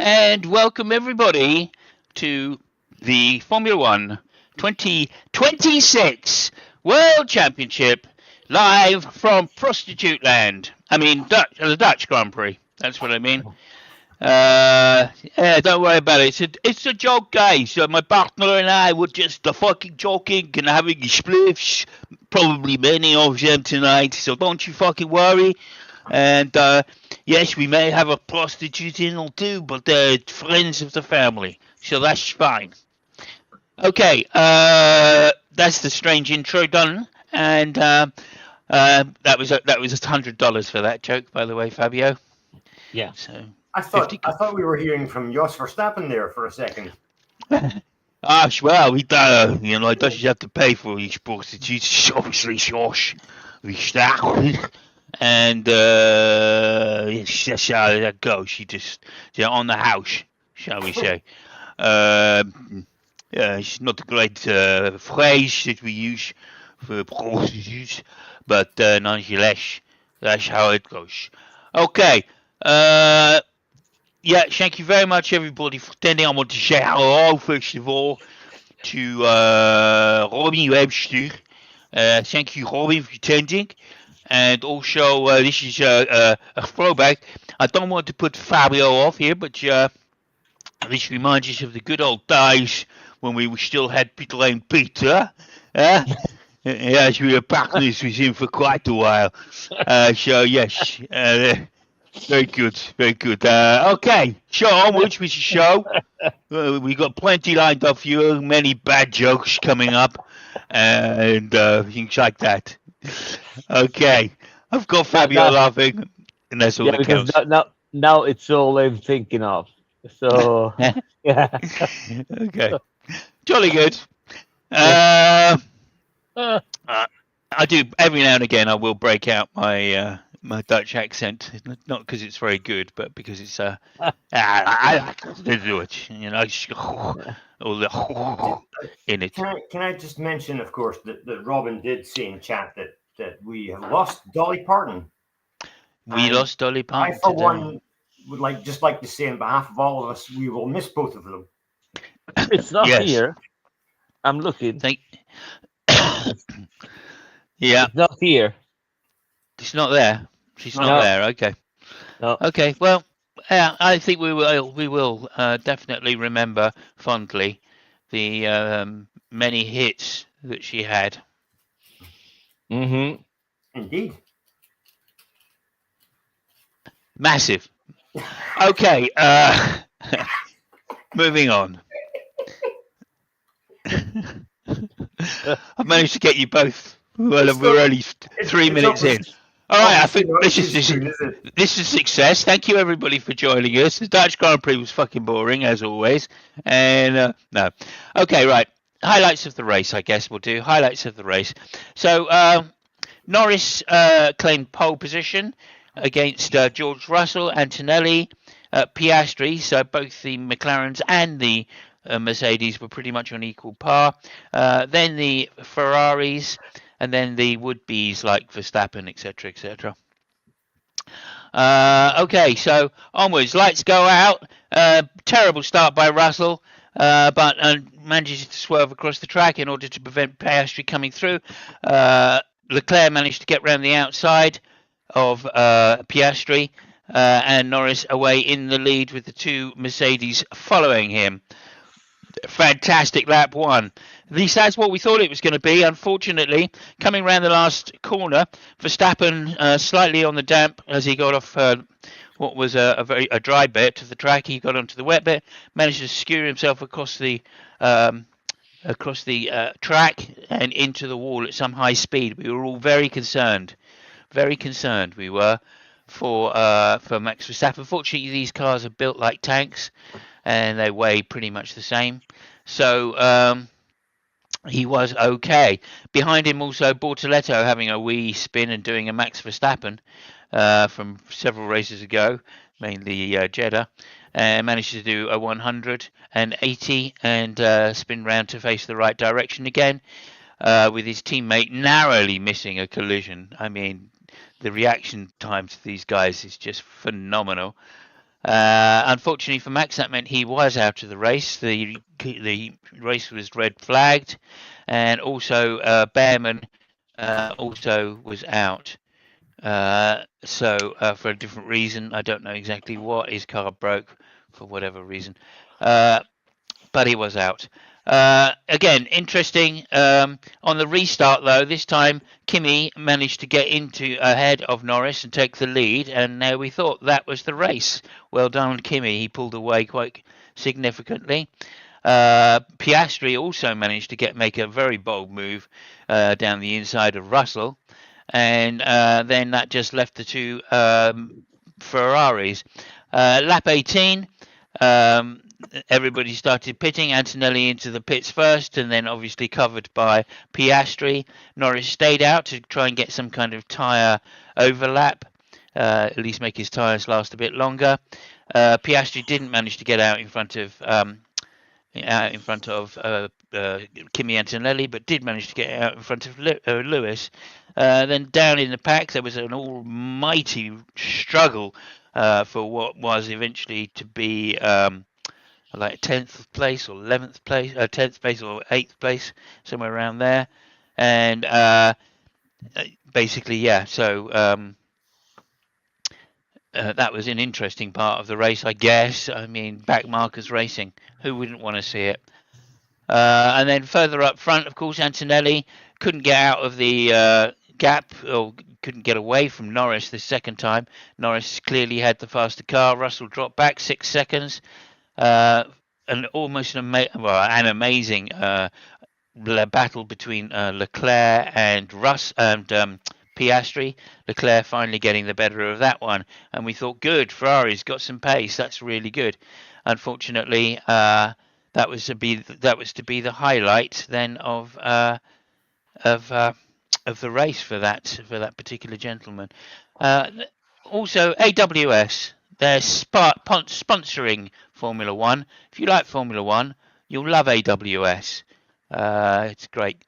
and welcome everybody to the Formula One 2026 World Championship live from Prostitute Land. I mean, the Dutch Grand Prix. That's what I mean. Yeah, don't worry about it. It's a joke, guys. My partner and I were just fucking joking and having spliffs. Probably many of them tonight. So don't you fucking worry. And yes, we may have a prostitute in or two, but they're friends of the family, so that's fine. Okay, that's the strange intro done, and that was $100 for that joke, by the way, Fabio. Yeah. So I thought we were hearing from Jos Verstappen there for a second. Well, we don't, doesn't have to pay for these prostitutes, obviously, Josh. And yes, that's how that goes. She just on the house, shall we say. It's not a great phrase that we use for prostitutes, but nonetheless, that's how it goes. Okay. Yeah, thank you very much, everybody, for attending. I want to say hello, first of all, to Robin Webster. Thank you, Robin, for attending. And also, this is a throwback. I don't want to put Fabio off here, but this reminds us of the good old days when we still had Peter and Peter. Yes, we were partners with him for quite a while. So, yes, very good, very good. Okay, so onwards with the show. We got plenty lined up for you, many bad jokes coming up, and things like that. Okay, I've got Fabio laughing, and that's all that counts. Now it's all I'm thinking of. So, yeah. Okay, jolly good. I do every now and again. I will break out my my Dutch accent, not because it's very good, but because it's I like to do it. All the in it. Can I just mention, of course, that Robin did say in chat that we have lost Dolly Parton. We lost Dolly Parton. I, for one, would like to say on behalf of all of us, we will miss both of them. It's not here. I'm looking. Yeah. It's not here. It's not there. She's not there. Okay. No. Okay. Well, I think we will definitely remember fondly the many hits that she had. Mm-hmm. Indeed. Massive. Okay. Moving on. I've managed to get you both. Well, we're only 3 minutes in. All right, I think this is a success. Thank you, everybody, for joining us. The Dutch Grand Prix was fucking boring, as always. And, no. Okay, right. Highlights of the race, I guess we'll do. Highlights of the race. So, Norris claimed pole position against George Russell, Antonelli, Piastri. So, both the McLarens and the Mercedes were pretty much on equal par. Then the Ferraris, and then the would-be's like Verstappen, etc., etc. Okay, so onwards. Lights go out. Terrible start by Russell, but manages to swerve across the track in order to prevent Piastri coming through. Leclerc managed to get round the outside of Piastri, and Norris away in the lead with the two Mercedes following him. Fantastic lap one. At least that's what we thought it was going to be. Unfortunately, coming around the last corner, Verstappen slightly on the damp as he got off what was a dry bit of the track. He got onto the wet bit, managed to skewer himself across the track and into the wall at some high speed. We were all very concerned. We were for Max Verstappen. Fortunately, these cars are built like tanks, and they weigh pretty much the same. So he was okay. Behind him also Bortoletto having a wee spin and doing a Max Verstappen from several races ago, mainly Jeddah, and managed to do a 180 and spin round to face the right direction again, with his teammate narrowly missing a collision. I mean, the reaction time to these guys is just phenomenal. Unfortunately for Max, that meant he was out of the race. The race was red flagged, and also Behrman also was out. So for a different reason, I don't know exactly what. His car broke for whatever reason, but he was out. Again, interesting. On the restart, though, this time Kimi managed to get into ahead of Norris and take the lead, and we thought that was the race. Well done, Kimi. He pulled away quite significantly. Piastri also managed to make a very bold move down the inside of Russell, and then that just left the two Ferraris. Lap 18. Everybody started pitting. Antonelli into the pits first, and then obviously covered by Piastri. Norris stayed out to try and get some kind of tyre overlap, at least make his tyres last a bit longer. Piastri didn't manage to get out in front of Kimi Antonelli, but did manage to get out in front of Lewis. Then down in the pack, there was an almighty struggle for what was eventually to be like 10th place or 11th place, 10th place or 8th place, somewhere around there. And basically, yeah, so that was an interesting part of the race, I guess. I mean, back markers racing. Who wouldn't want to see it? And then further up front, of course, Antonelli couldn't get out of the gap, or couldn't get away from Norris the second time. Norris clearly had the faster car. Russell dropped back 6 seconds. And almost an amazing battle between Leclerc and Piastri. Leclerc finally getting the better of that one, and we thought, good, Ferrari's got some pace. That's really good. Unfortunately, that was to be the highlight then of the race for that particular gentleman. Also, AWS, they're sponsoring Formula One. If you like Formula One, you'll love AWS. It's great.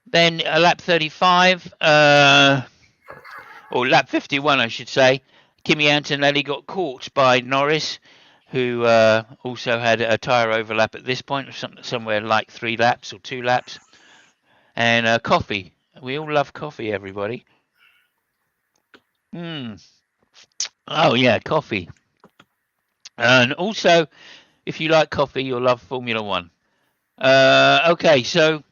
Then lap 35, or lap 51, I should say. Kimi Antonelli got caught by Norris, who also had a tyre overlap at this point, somewhere like 3 laps or 2 laps. And coffee. We all love coffee, everybody. Oh, yeah, coffee. And also, if you like coffee, you'll love Formula One. Okay, so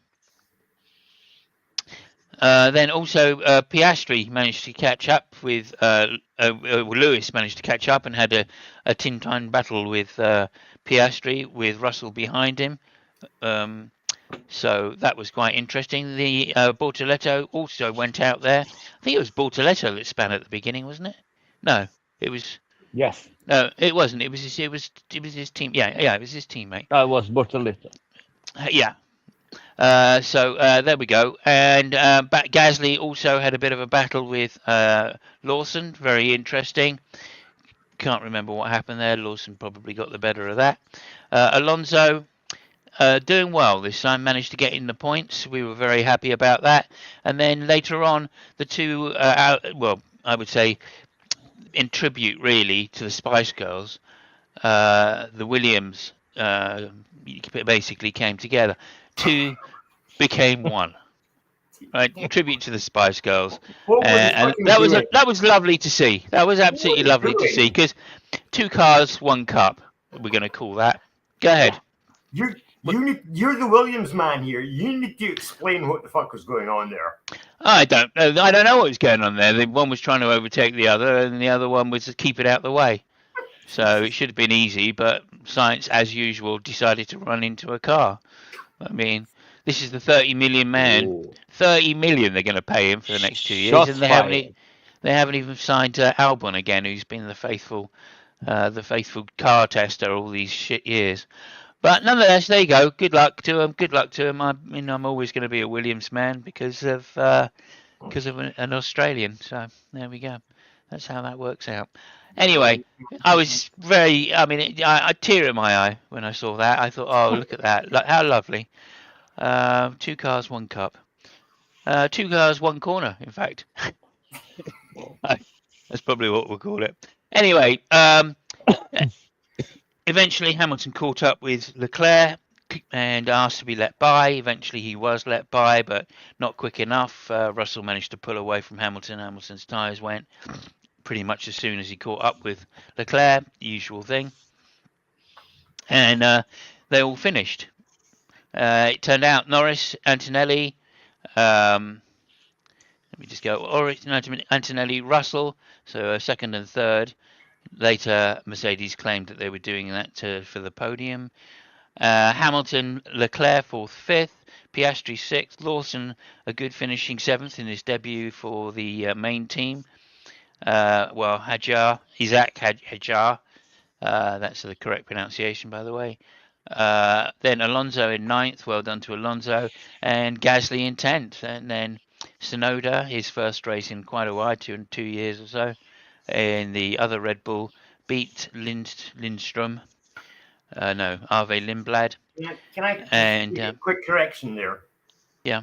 then also Piastri managed to catch up with Lewis managed to catch up and had a tin-time battle with Piastri, with Russell behind him. So that was quite interesting. The Bortoletto also went out there. I think it was Bortoletto that span at the beginning, wasn't it? No, it was. Yes. No, it wasn't. It was his team. Yeah, it was his teammate. That was Bortoletto. Yeah. So there we go. And Gasly also had a bit of a battle with Lawson. Very interesting. Can't remember what happened there. Lawson probably got the better of that. Alonso doing well this time, managed to get in the points. We were very happy about that. And then later on, the two, well, I would say, in tribute really to the Spice Girls, the Williams basically came together. Two became one. Right, tribute to the Spice Girls, and that was lovely to see. That was absolutely lovely to see, because 2 cars, 1 cup. We're going to call that. Go ahead. You're the Williams man here. You need to explain what the fuck was going on there. I don't know. I don't know what was going on there. The one was trying to overtake the other, and the other one was to keep it out of the way. So it should have been easy, but science, as usual, decided to run into a car. I mean, this is the 30 million man. Ooh. 30 million they're going to pay him for the next 2 years, Shots and they haven't even signed Albon again, who's been the faithful car tester all these shit years. But nonetheless, there you go. Good luck to him. Good luck to him. I'm always going to be a Williams man because of an Australian. So there we go. That's how that works out. Anyway, I was very. I mean, I tear in my eye when I saw that. I thought, oh, look at that! How lovely. 2 cars, 1 cup. 2 cars, 1 corner. In fact, that's probably what we'll call it. Anyway, Eventually, Hamilton caught up with Leclerc and asked to be let by. Eventually, he was let by, but not quick enough. Russell managed to pull away from Hamilton. Hamilton's tyres went pretty much as soon as he caught up with Leclerc, usual thing. And they all finished. It turned out Norris, Antonelli, let me just go. Antonelli, Russell, so second and third. Later, Mercedes claimed that they were doing that for the podium. Hamilton, Leclerc, fourth, fifth. Piastri, sixth. Lawson, a good finishing seventh in his debut for the main team. Isaac Hajar, that's the correct pronunciation, by the way. Then Alonso in ninth, well done to Alonso, and Gasly in 10th. And then Tsunoda, his first race in quite a while, 2 years or so, in the other Red Bull, beat Lindstrom. No, Arve Lindblad. Can I And make a quick correction there? Yeah.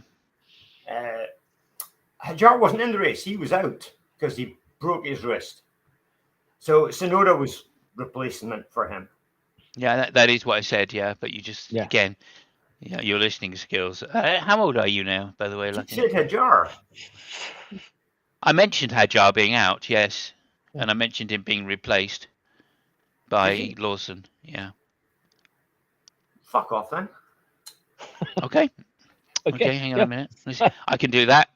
Hajar wasn't in the race. He was out because he broke his wrist. So Tsunoda was replacement for him. Yeah, that is what I said. Yeah, but you just again, your listening skills. How old are you now, by the way? You said Hajar. I mentioned Hajar being out, yes, and I mentioned him being replaced by Lawson. Yeah. Fuck off then. Okay. Okay, hang on a minute. I can do that.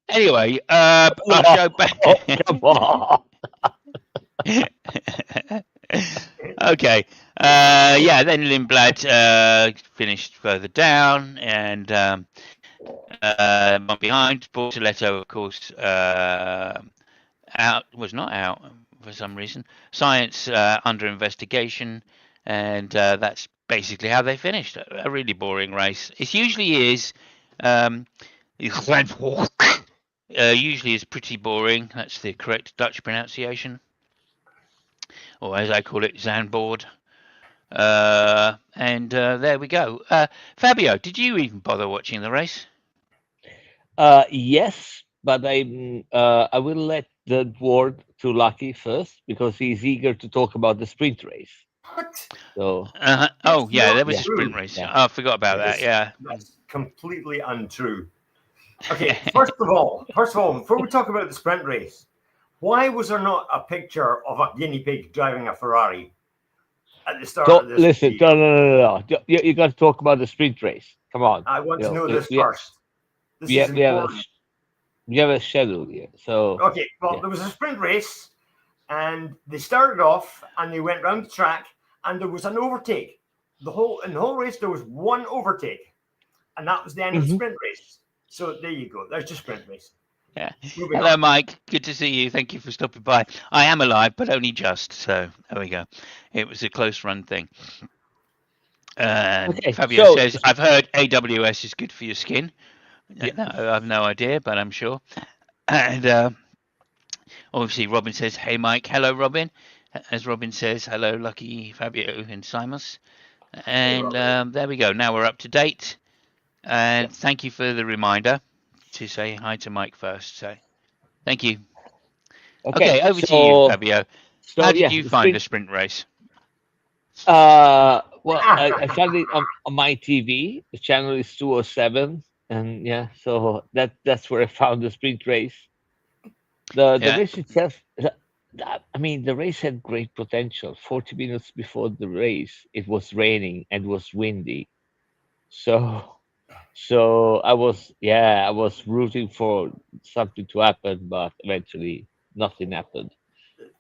Anyway, I'll show back. Come on. Okay. Then Lindblad finished further down and one behind. Bortoletto, of course, was not out for some reason. Science under investigation, and that's basically how they finished. A really boring race. It usually is. Usually is pretty boring. That's the correct Dutch pronunciation, or as I call it, Zandvoort. And there we go. Fabio, did you even bother watching the race? Yes, but I will let the word to Lucky first because he's eager to talk about the sprint race. What? So. There was a sprint race. Yeah. Oh, I forgot about that. Yeah. That's completely untrue. Okay, first of all, before we talk about the sprint race, why was there not a picture of a guinea pig driving a Ferrari at the start of this? Listen, no. You got to talk about the sprint race. Come on. I want to know this first. We have a schedule here. So okay, well, there was a sprint race, and they started off and they went round the track, and there was an overtake. In the whole race, there was one overtake, and that was the end of the sprint race. So there you go. There's your sprint race. Yeah. Hello, Mike. Good to see you. Thank you for stopping by. I am alive, but only just. So there we go. It was a close run thing. Fabio says, I've heard AWS is good for your skin. Yeah. No, I have no idea, but I'm sure. And obviously, Robin says, hey, Mike. Hello, Robin. As Robin says, hello, Lucky, Fabio, and Simos. And there we go. Now we're up to date. And thank you for the reminder to say hi to Mike first. So thank you. Okay, over to you, Fabio. How did you find the sprint race? Well, I found it on my TV. The channel is 207, and so that's where I found the sprint race. The race itself, the race had great potential. 40 minutes before the race, it was raining and was windy, so I was rooting for something to happen, but eventually nothing happened.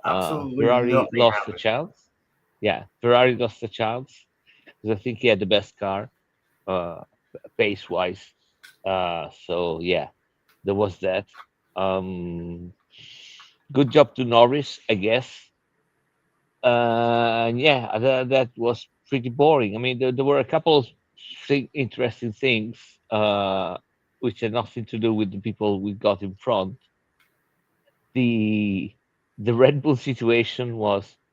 Absolutely, Ferrari lost the chance. Yeah, Ferrari lost the chance because I think he had the best car, pace wise. So there was that. Good job to Norris, I guess. That was pretty boring. I mean, there were a couple of interesting things which had nothing to do with the people we got in front. The Red Bull situation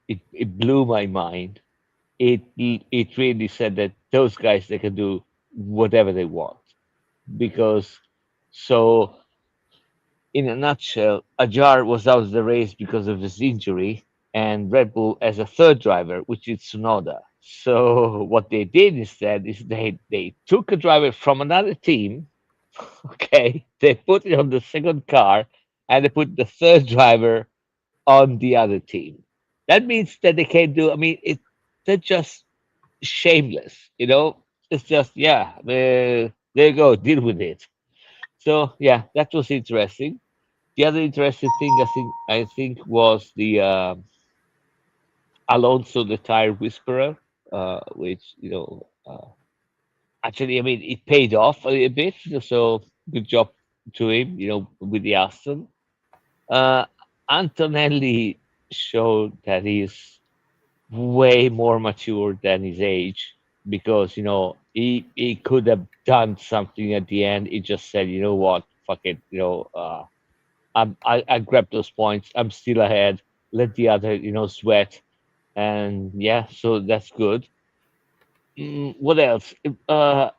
it blew my mind. It really said that those guys, they can do whatever they want, because in a nutshell, Ajar was out of the race because of his injury, and Red Bull as a third driver, which is Tsunoda. So what they did instead is they took a driver from another team, okay, they put it on the second car, and they put the third driver on the other team. That means that they can't do. I mean, they're just shameless, you know. It's just yeah, there you go, deal with it. So yeah, that was interesting. The other interesting thing I think was the Alonso the tire whisperer, which actually I mean it paid off a little bit. So good job to him, with the Aston. Uh, Antonelli showed that he's way more mature than his age because he could have done something at the end. He just said, you know what, fuck it, I grabbed those points. I'm still ahead. Let the other sweat, and yeah, so that's good. What else?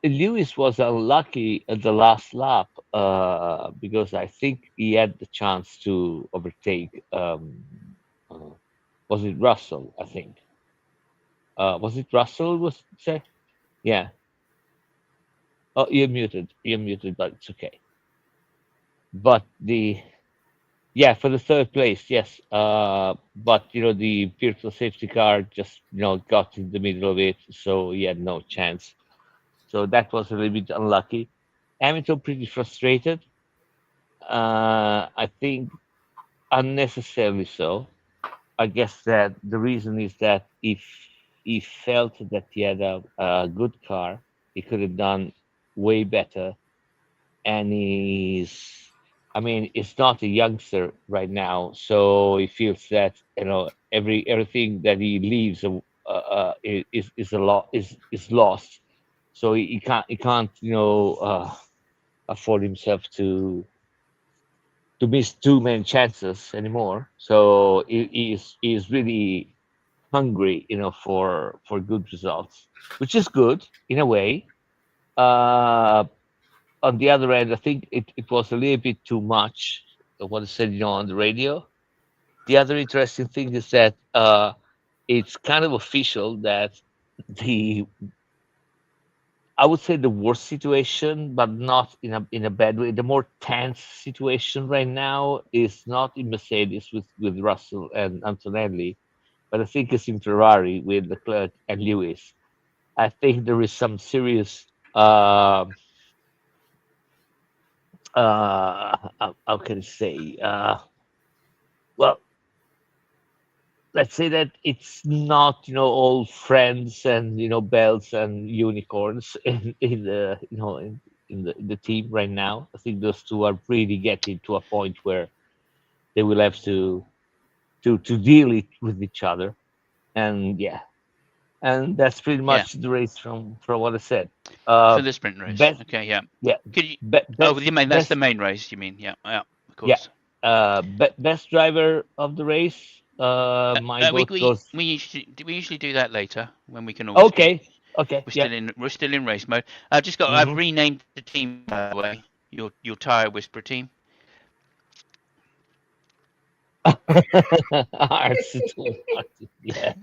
Lewis was unlucky at the last lap because I think he had the chance to overtake. Uh, was it Russell? I think. Was it Russell? Was say? Yeah. Oh, you're muted. You're muted, but it's okay. But yeah, for the third place, yes. But the virtual safety car just got in the middle of it, so he had no chance. So that was a little bit unlucky. Hamilton pretty frustrated. I think unnecessarily so. I guess that the reason is that if he felt that he had a good car, he could have done way better. And I mean, he's not a youngster right now, so he feels that everything that he leaves is a lot is lost. So he can't afford himself to miss too many chances anymore. So he is really hungry, for good results, which is good in a way. Uh, on the other end, I think it was a little bit too much of what I said, on the radio. The other interesting thing is that it's kind of official that the I would say the worst situation, but not in a bad way. The more tense situation right now is not in Mercedes with Russell and Antonelli, but I think it's in Ferrari with Leclerc and Lewis. I think there is some serious how can I say well, let's say that it's not all friends and bells and unicorns in the team right now. I think those two are really getting to a point where they will have to deal with each other. And yeah, and that's pretty Yeah, much the race from what I said. for uh the sprint race. best Okay, yeah. yeah Could you? Oh, best that's the best main race. You mean? Yeah, yeah, of yeah course. best driver of the race, my We vote we goes. we usually do that later when we can all speak. Okay, okay, We're yeah. still in race mode. I've Hmm. renamed the team, by the way. Your tire whisper team. R012, yeah,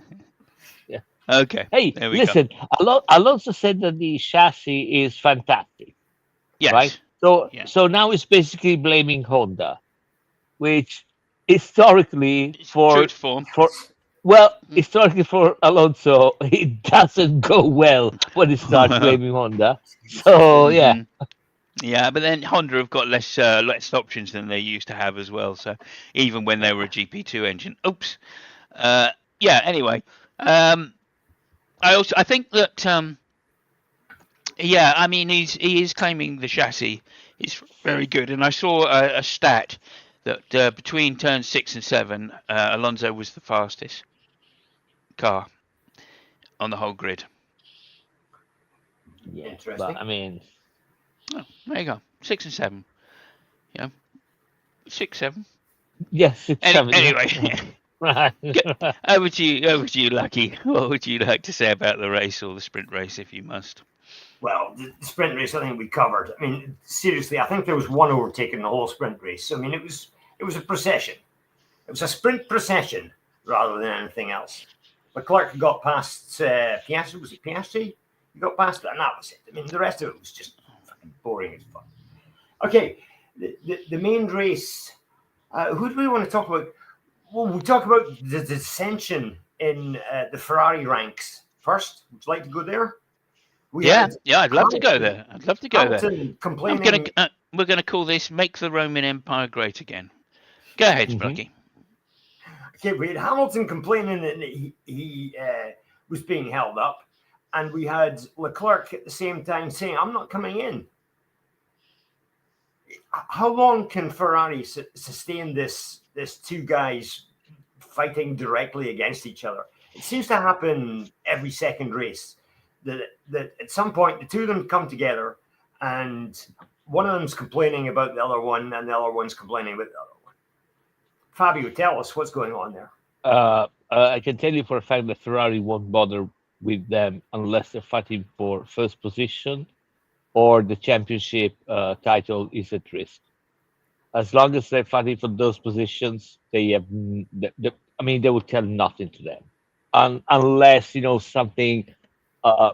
yeah. Okay, Hey, there we go. listen, Alonso said that the chassis is fantastic, right? Yes. So, Yeah. so now it's basically blaming Honda, which historically It's true for to form. for well, historically for Alonso, it doesn't go well when he starts blaming Honda. So yeah, Hmm. Yeah, but then Honda have got less options than they used to have as well. So even when they were a GP2 engine, oops. Uh, yeah. Anyway, um, I think that yeah, I mean he is claiming the chassis is very good, and I saw a stat that between turns 6 and 7, Alonso was the fastest car on the whole grid. yeah. But Interesting. I mean, Oh, there you go, 6 and 7. Yeah, 6, 7. yeah, 6, 7, yeah. Anyway, Right. over to you, Lucky. What would you like to say about the race or the sprint race, if you must? Well, the sprint race, I think we covered. I mean, seriously, I think there was one overtake in the whole sprint race. I mean, it was a procession. It was a sprint procession. rather than anything else. Leclerc got past Piastri. Was it Piastri? He got past it, and that was it. I mean, the rest of it was just fucking boring as fuck. Okay, the main race. Who do we want to talk about? Well, we'll talk about the dissension in the Ferrari ranks first. Would you like to go there? We Yeah, had yeah, I'd love to go Hamilton, there. I'd love to go there. Hamilton I'm complaining. gonna we're gonna call this "Make the Roman Empire Great Again." Go ahead, Sprocky. Okay, we had Hamilton complaining that he was being held up, and we had Leclerc at the same time saying, "I'm not coming in." How long can Ferrari sustain this two guys fighting directly against each other? It seems to happen every second race. That at some point the two of them come together, and one of them's complaining about the other one, and the other one's complaining about the other one. Fabio, tell us what's going on there. I can tell you for a fact that Ferrari won't bother with them unless they're fighting for first position or the championship title is at risk. As long as they're fighting for those positions, they have. I mean, they will tell nothing to them, unless something. Uh,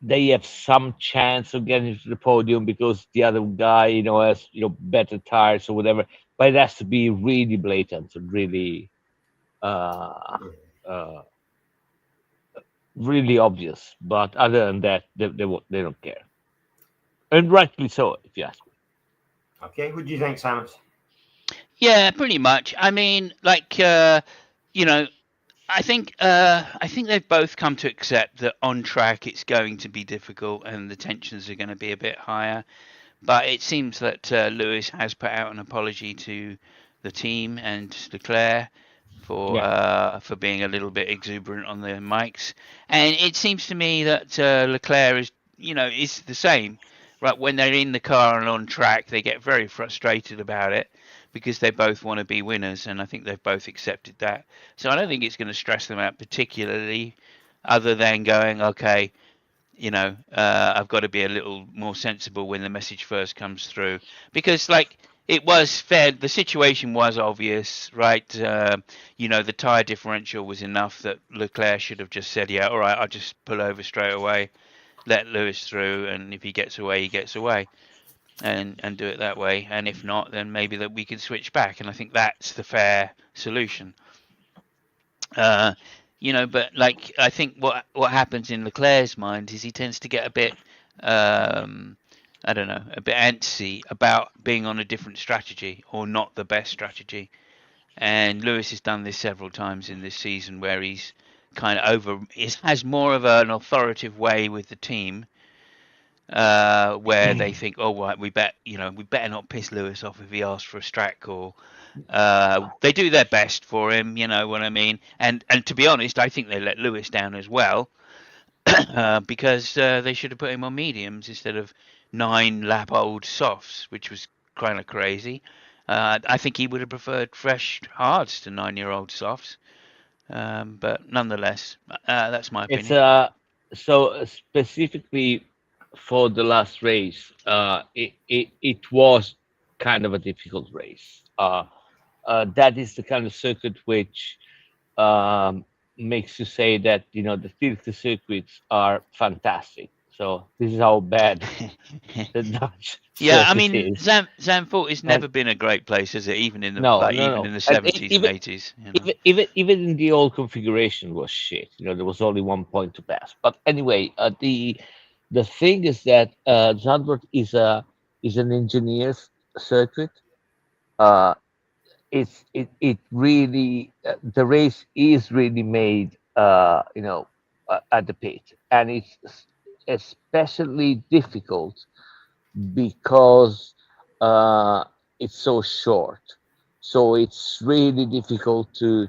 they have some chance of getting to the podium because the other guy, has better tires or whatever. But it has to be really blatant and really, uh, uh, really obvious. But other than that, they don't care, and rightly so, if you ask me. Okay, what do you think, Simon? Yeah, pretty much. I mean, like, I think they've both come to accept that on track it's going to be difficult and the tensions are going to be a bit higher. But it seems that Lewis has put out an apology to the team and Leclerc for being a little bit exuberant on the mics, and it seems to me that Leclerc is the same. Right, when they're in the car and on track, they get very frustrated about it because they both want to be winners, and I think they've both accepted that. So I don't think it's going to stress them out particularly, other than going, okay, I've got to be a little more sensible when the message first comes through, because like it was fair, the situation was obvious, right? The tire differential was enough that Leclerc should have just said, yeah, all right, I'll just pull over straight away, let Lewis through, and if he gets away, he gets away, and do it that way. And if not, then maybe that we can switch back, and I think that's the fair solution. But like I think what happens in Leclerc's mind is he tends to get a bit, I don't know, a bit antsy about being on a different strategy or not the best strategy. And Lewis has done this several times in this season where he's kind of has more of an authoritative way with the team, where they think, oh, right, we better not piss Lewis off if he asks for a strike, or they do their best for him, you know what I mean? And to be honest, I think they let Lewis down as well, because they should have put him on mediums instead of 9-lap-old softs, which was kind of crazy. I think he would have preferred fresh hards to 9-year-old softs. But nonetheless, that's my It's opinion. so specifically for the last race, it was kind of a difficult race. That is the kind of circuit which makes you say that the filthy circuits are fantastic. So this is how bad the Dutch Yeah, I circuit mean, is. Zandvoort has And never been a great place, has it? Even in the no, no, even in no, the and 70s and even 80s, even in the old configuration was shit. There was only one point to pass. But anyway, the thing is that Zandvoort is an engineer's circuit. Uh, it really the race is really made at the pit, and it's especially difficult because it's so short. So it's really difficult to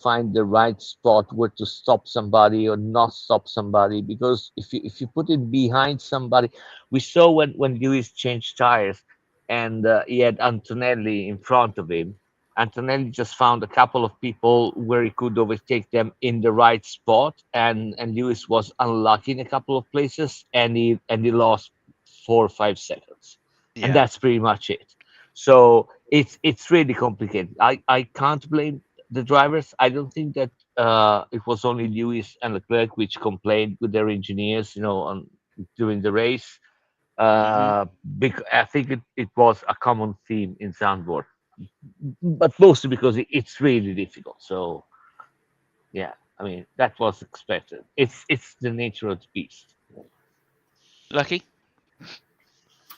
find the right spot where to stop somebody or not stop somebody, because if you put it behind somebody, we saw when Lewis changed tires and he had Antonelli in front of him. Antonelli just found a couple of people where he could overtake them in the right spot, and Lewis was unlucky in a couple of places, and he lost 4 or 5 seconds, and yeah, that's pretty much it. So it's really complicated. I can't blame. the drivers, I don't think that it was only Lewis and Leclerc which complained with their engineers, on during the race. Hmm. I think it was a common theme in Zandvoort, but mostly because it's really difficult. So yeah, I mean that was expected. It's the nature of the beast. Lucky.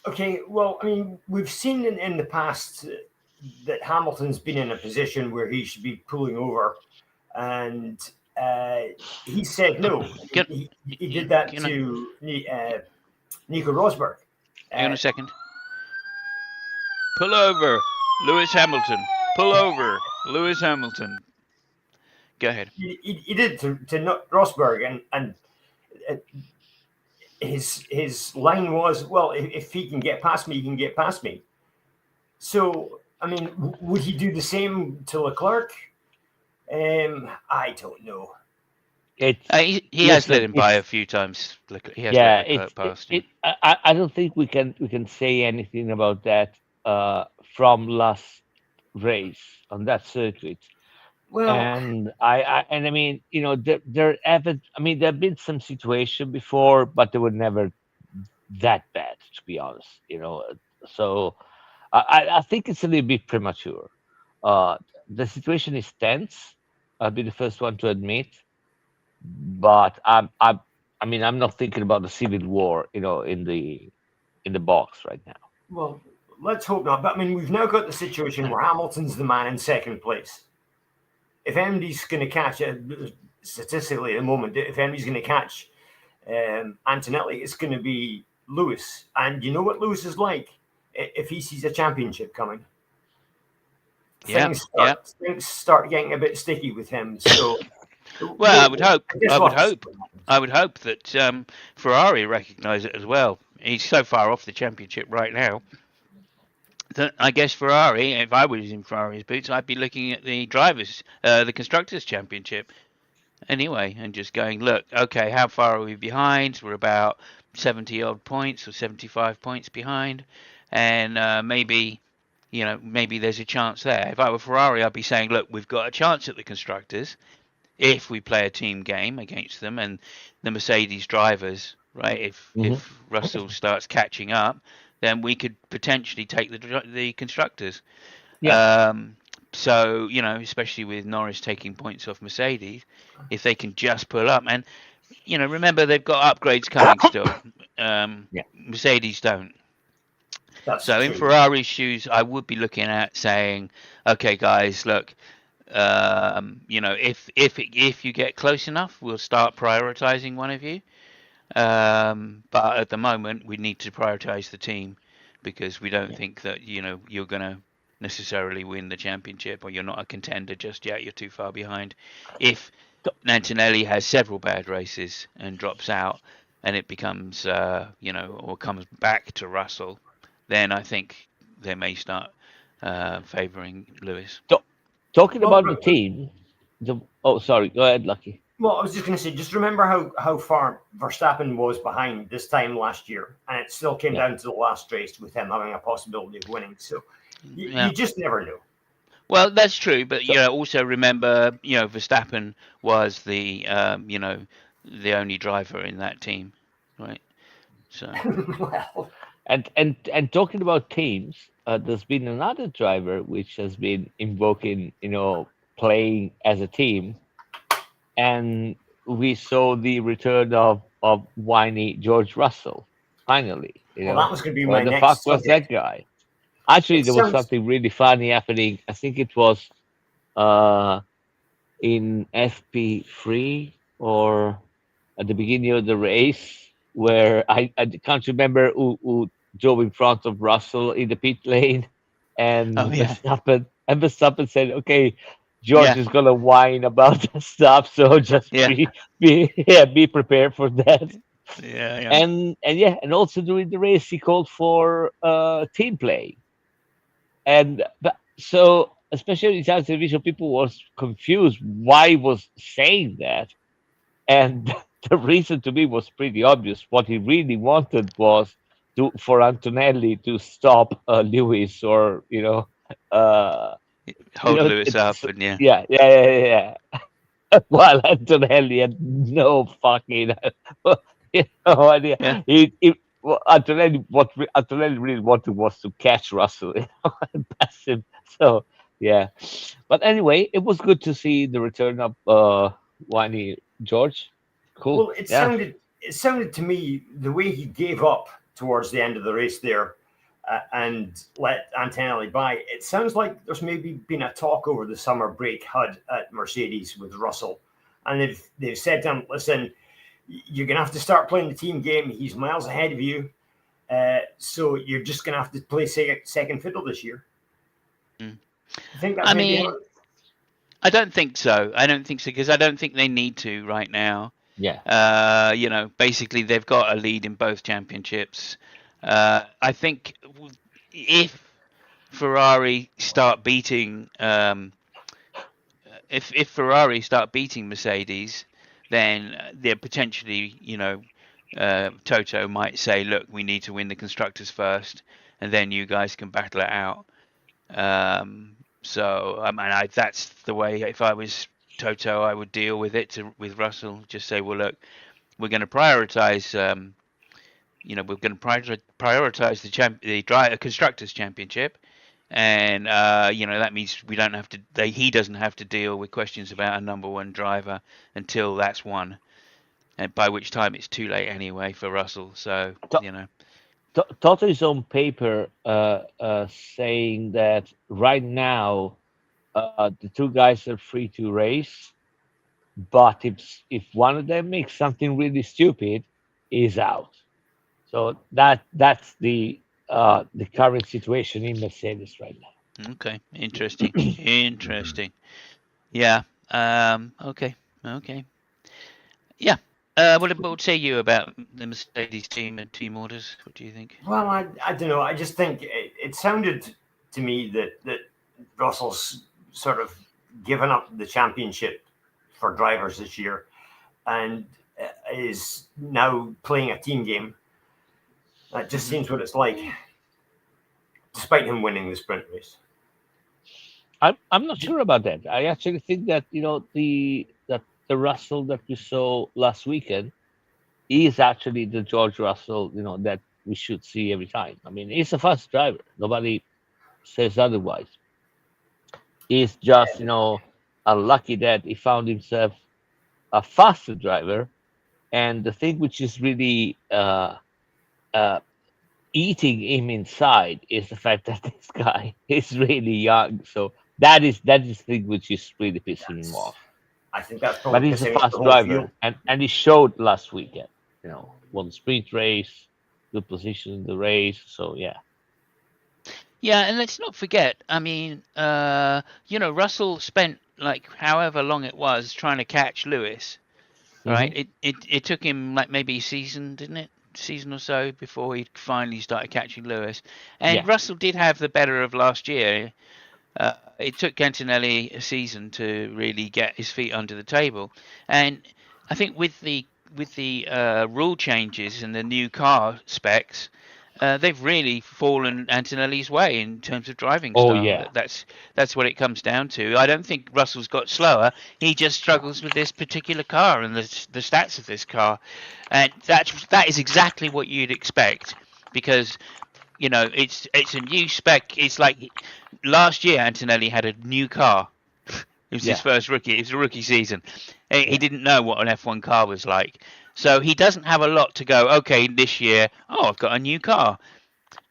Okay, well, I mean, we've seen in the past that Hamilton's been in a position where he should be pulling over, and uh, he said no. I mean, Get, he did that you know, to Nico Rosberg. hang on Uh, a second. Pull over, Lewis Hamilton. Pull over, Lewis Hamilton. Go ahead. he did to Rosberg, and uh, his line was, well, if he can get past me, he can get past me. So, I mean, would he do the same to Leclerc? I don't know. It's He has let listen, him by a it's few times. He has let yeah, Leclerc past him. I don't think we can say anything about that from last race on that circuit. Well, And I mean, there haven't. I mean, there have been some situation before, but they were never that bad, to be honest. So I think it's a little bit premature. The situation is tense. I'll be the first one to admit, but I mean, I'm not thinking about the civil war, in the box right now. well, let's hope not. But I mean, we've now got the situation where Hamilton's the man in second place. If MD's going to catch it statistically at the moment, if MD's going to catch Antonelli, it's going to be Lewis. And you know what Lewis is like if he sees a championship coming. Yeah, Things yeah. start getting a bit sticky with him. So, Well, I would hope. I guess I we'll would have to see hope. what happens. I would hope that Ferrari recognise it as well. He's so far off the championship right now that I guess Ferrari, if I was in Ferrari's boots, I'd be looking at the constructors' championship anyway, and just going, look, okay, how far are we behind? We're about 70 odd points or 75 points behind, and maybe there's a chance there. If I were Ferrari, I'd be saying, look, we've got a chance at the constructors if we play a team game against them, and the Mercedes drivers, right? If Hmm. if Russell starts catching up, then we could potentially take the constructors. Yeah. Um, so especially with Norris taking points off Mercedes, if they can just pull up, and remember they've got upgrades coming still. Yeah. Mercedes don't. That's So in true. Ferrari's shoes, I would be looking at saying, okay, guys, look, if you get close enough, we'll start prioritizing one of you. But at the moment, we need to prioritize the team because we don't Yeah. think that you're gonna necessarily win the championship, or you're not a contender just yet. You're too far behind. If So, Antonelli has several bad races and drops out, and it becomes or comes back to Russell, then I think they may start favouring Lewis. to- Talking Well, about the team, oh, sorry, go ahead, Lucky. I was just going to say, just remember how far Verstappen was behind this time last year, and it still came Yeah. down to the last race with him having a possibility of winning. So Yeah. you just never know. Well, that's true, but So, also remember, Verstappen was the only driver in that team, right? So Well, and talking about teams, there's been another driver which has been invoking, playing as a team, and we saw the return of whiny George Russell. Finally, that was going to be where my the fuck next was subject. that guy? Actually, It there was sounds something really funny happening. I think it was uh, in FP3 or at the beginning of the race, where I can't remember who drove in front of Russell in the pit lane, oh and yeah, Verstappen said, "Okay, George yeah, is gonna whine about that stuff, so just yeah, be prepared for that." yeah, yeah. And yeah, and also during the race, he called for team play, and so especially in Italian television, people was confused why he was saying that, and the reason to me was pretty obvious. What he really wanted was for Antonelli to stop Lewis, or uh, hold Lewis up, it's and yeah, yeah. While Antonelli had no fucking no idea. yeah. Well, Antonelli really wanted was to catch Russell, and pass him. So yeah, but anyway, it was good to see the return of Whiny George. Cool. Well, Yeah. it sounded to me the way he gave up towards the end of the race there, and let Antonelli by. It sounds like there's maybe been a talk over the summer break had at Mercedes with Russell, and they've said to him, "Listen, you're gonna have to start playing the team game. He's miles ahead of you, so you're just gonna have to play second fiddle this year." Mm. I think that's I maybe mean, I don't think so. I don't think so because I don't think they need to right now. Yeah. Basically they've got a lead in both championships. I think if Ferrari start beating, if Ferrari start beating Mercedes, then they're potentially, Toto might say, look, we need to win the constructors first, and then you guys can battle it out. So I mean, that's the way. If I was Toto, I would deal with it with Russell. Just say, well, look, we're going to prioritize. We're going to prioritize the constructors championship, and that means we don't have to. He doesn't have to deal with questions about a number one driver until that's won, and by which time it's too late anyway for Russell. So To- Toto is on paper saying that right now the two guys are free to race, but if one of them makes something really stupid, is out. So that's the current situation in Mercedes right now. Okay, interesting, interesting. Yeah. Okay. Okay. Yeah. What say you about the Mercedes team and team orders? What do you think? well, I don't know. I just think it sounded to me that Russell's sort of given up the championship for drivers this year and is now playing a team game. That just Mhm. seems what it's like, despite him winning the sprint race. I'm not sure about that. I actually think that the Russell that we saw last weekend is actually the George Russell that we should see every time. I mean, he's a fast driver. Nobody says otherwise. He's just unlucky that he found himself a faster driver. And the thing which is really uh, eating him inside is the fact that this guy is really young. So that is the thing which is really pissing him That's, off. I think that's But probably he's a pissing off the fast whole field. driver, and he showed last weekend. Won the sprint race, good position in the race. So yeah. Yeah, and let's not forget. I mean, Russell spent like however long it was trying to catch Lewis. Hmm. Right? It took him like maybe a season, didn't it? Season or so before he finally started catching Lewis. And Yeah. Russell did have the better of last year. It took Cantonelli a season to really get his feet under the table, and I think with the rule changes and the new car specs, they've really fallen Antonelli's way in terms of driving Oh style. yeah. That's what it comes down to. I don't think Russell's got slower. He just struggles with this particular car and the stats of this car, and that is exactly what you'd expect because it's a new spec. It's like last year Antonelli had a new car. It was his Yeah. first rookie. It was a rookie season. He Yeah. didn't know what an F1 car was like. So he doesn't have a lot to go, okay, this year, oh, I've got a new car,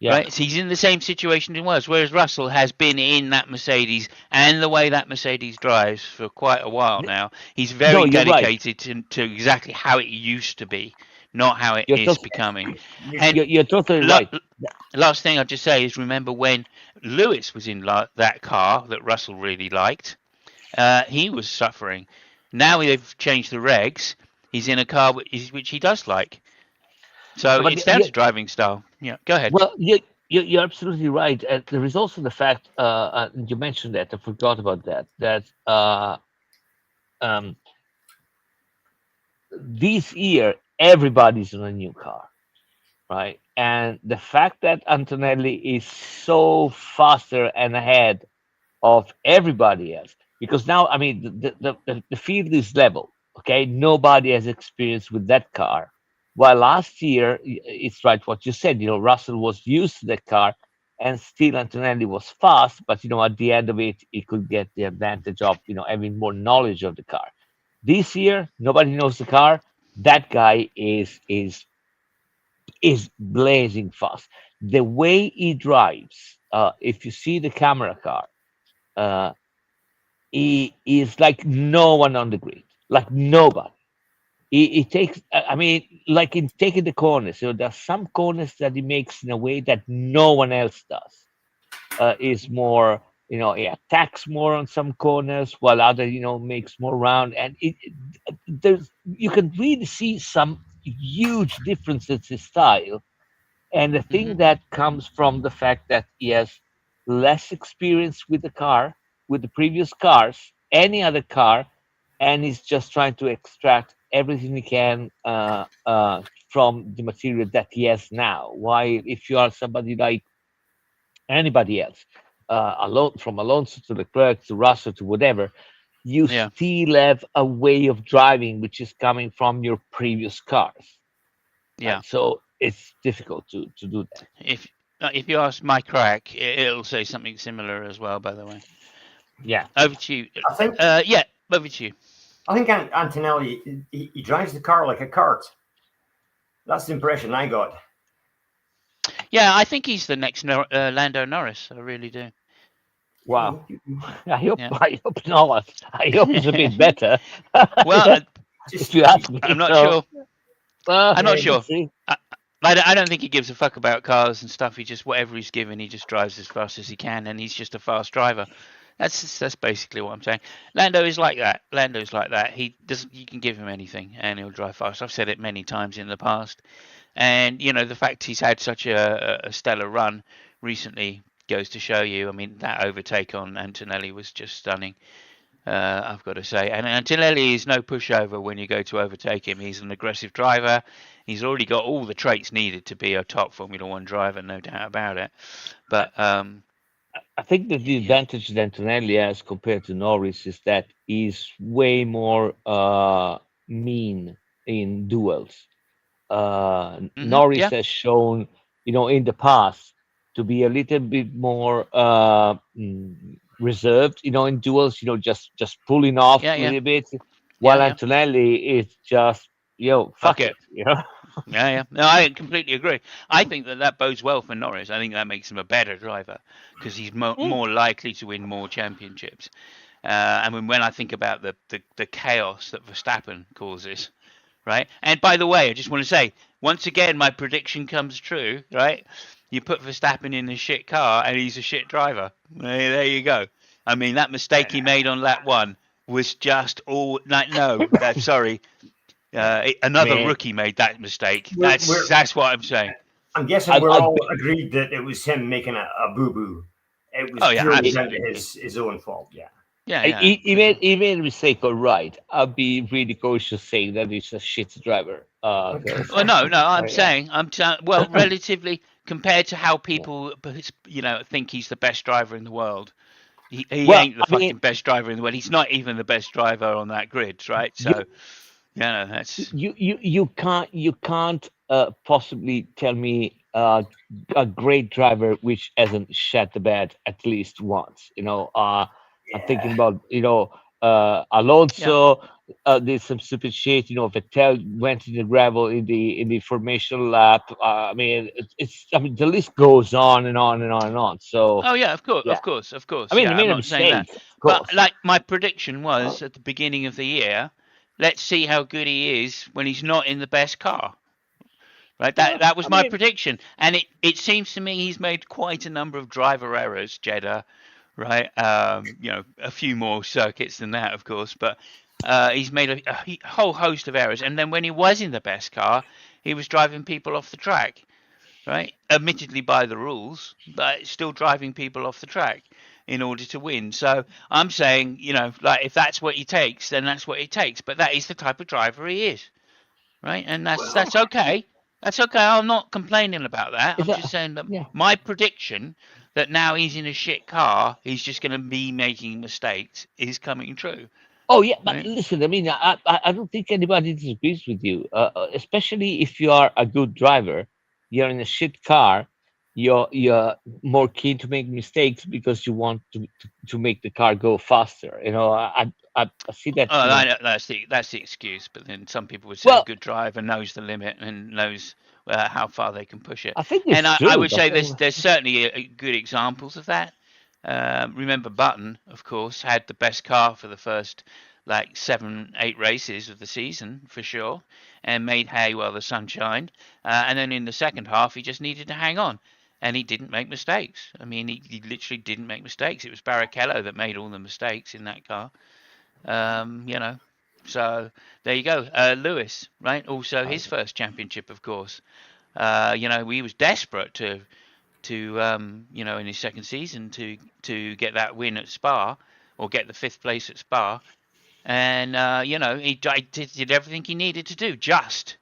Yeah. right? So he's in the same situation he was, whereas Russell has been in that Mercedes and the way that Mercedes drives for quite a while now. He's No, very you're right. dedicated to exactly how it used to be, not how it You're is tot- becoming. You, And you're totally lo- right. last thing I'll just say is remember when Lewis was in that car that Russell really liked, he was suffering. Now they've changed the regs. He's in a car which he does like. So But it's down to driving style. Yeah, go ahead. well, you're absolutely right. And there is also the fact, you mentioned that, I forgot about that, that um, this year everybody's on a new car, right? And the fact that Antonelli is so faster and ahead of everybody else. Because now, I mean, the field is level. Okay, nobody has experience with that car. While last year, it's right what you said. Russell was used to that car, and still Antonelli was fast. But at the end of it, he could get the advantage of having more knowledge of the car. This year, nobody knows the car. That guy is blazing fast. The way he drives, if you see the camera car, uh, he is like no one on the grid, like nobody. He takes, I mean, like in taking the corners. There's some corners that he makes in a way that no one else does. Is more, he attacks more on some corners, while other, makes more round, and there's you can really see some huge differences in style. And the Hmm. thing that comes from the fact that he has less experience with the car, with the previous cars, any other car, and he's just trying to extract everything he can from the material that he has now. Why, if you are somebody like anybody else, from Alonso to Leclerc to Russell to whatever, you Yeah. still have a way of driving which is coming from your previous cars, Yeah. right? So it's difficult to do that. If you ask my crack, it'll say something similar as well. By the way, Yeah. over to you. I think Yeah, over to you. Antonelli he drives the car like a cart. That's the impression I got. Yeah, I think he's the next Lando Norris. I really do. Wow. Yeah. I hope not. I hope it's a bit better. Well, Yeah, if Just you ask me. I'm not So, sure. I'm not yeah, sure. let's see. I don't think he gives a fuck about cars and stuff. He just whatever he's given, he just drives as fast as he can, and he's just a fast driver. That's basically what I'm saying. Lando is like that. Lando's like that. He doesn't. You can give him anything, and he'll drive fast. I've said it many times in the past, and the fact he's had such a stellar run recently goes to show you. I mean, that overtake on Antonelli was just stunning. I've got to say. And Antonelli is no pushover when you go to overtake him. He's an aggressive driver. He's already got all the traits needed to be a top Formula One driver, no doubt about it. But I think that the yeah, advantage that Antonelli has compared to Norris is that he's way more mean in duels. Norris yeah, has shown, in the past to be a little bit more reserved, in duels, just pulling off a yeah, little bit, yeah, while yeah. Antonelli is just, Fuck fuck it. it. Yeah, yeah. No, I completely agree. I think that bodes well for Norris. I think that makes him a better driver because he's Mm. more likely to win more championships. I mean, when I think about the chaos that Verstappen causes, right? And by the way, I just want to say, once again, my prediction comes true, right? You put Verstappen in a shit car and he's a shit driver. There you go. I mean, that mistake he made on lap one was just all like, no, that's sorry. I Another mean, rookie made that mistake. we're That's what I'm saying. I'm guessing I, we're I, all agreed that it was him making a boo boo. It was Oh yeah, purely down to absolutely. his own fault. Yeah. Yeah, yeah, he for sure. made a mistake, all right. I'll be really cautious saying that he's a shit driver. Because, Well, no, I'm yeah, saying well, relatively compared to how yeah. people think he's the best driver in the world. He Well, ain't the I mean, fucking best driver in the world. He's not even the best driver on that grid, right? you So, yeah, that's you can't possibly tell me a great driver which hasn't shat the bed at least once. I'm thinking Yeah. about yeah, Alonso did some stupid shit. Vettel went in the gravel in the formation lap. I mean, I mean, the list goes on and on and on and on. So oh yeah, of course, yeah, of I course. mean, he Yeah, I'm made a not saying that, mistake, of but course. like my prediction was at the beginning of the year, let's see how good he is when he's not in the best car. Right, Yeah, that was I my mean, prediction, and it seems to me he's made quite a number of driver errors, Jeddah, right? A few more circuits than that, of course, but he's made a whole host of errors. And then when he was in the best car, he was driving people off the track, right? Admittedly by the rules, but still driving people off the track in order to win. So I'm saying, like if that's what he takes, then that's what he takes. But that is the type of driver he is, right? And Well, that's okay. That's okay. I'm not complaining about that. is I'm just that saying that yeah? my prediction that now he's in a shit car, he's just going to be making mistakes, is coming true. Oh yeah, but Right? listen, I mean, I don't think anybody disagrees with you. Especially if you are a good driver, you're in a shit car, you're more keen to make mistakes because you want to make the car go faster. I see that. Oh, that's the excuse. But then some people would say a Well, good driver knows the limit and knows how far they can push it. I think And it's I true, would but say there's certainly good examples of that. Remember, Button, of course, had the best car for the first like 7, 8 races of the season for sure, and made hay while the sun shined. And then in the second half, he just needed to hang on, and he didn't make mistakes. I mean, he literally didn't make mistakes. It was Barrichello that made all the mistakes in that car. You know, so there you go. Lewis, right? Also his first championship, of course. He was desperate to in his second season to get that win at Spa or get the 5th place at Spa, and he did everything he needed to do, just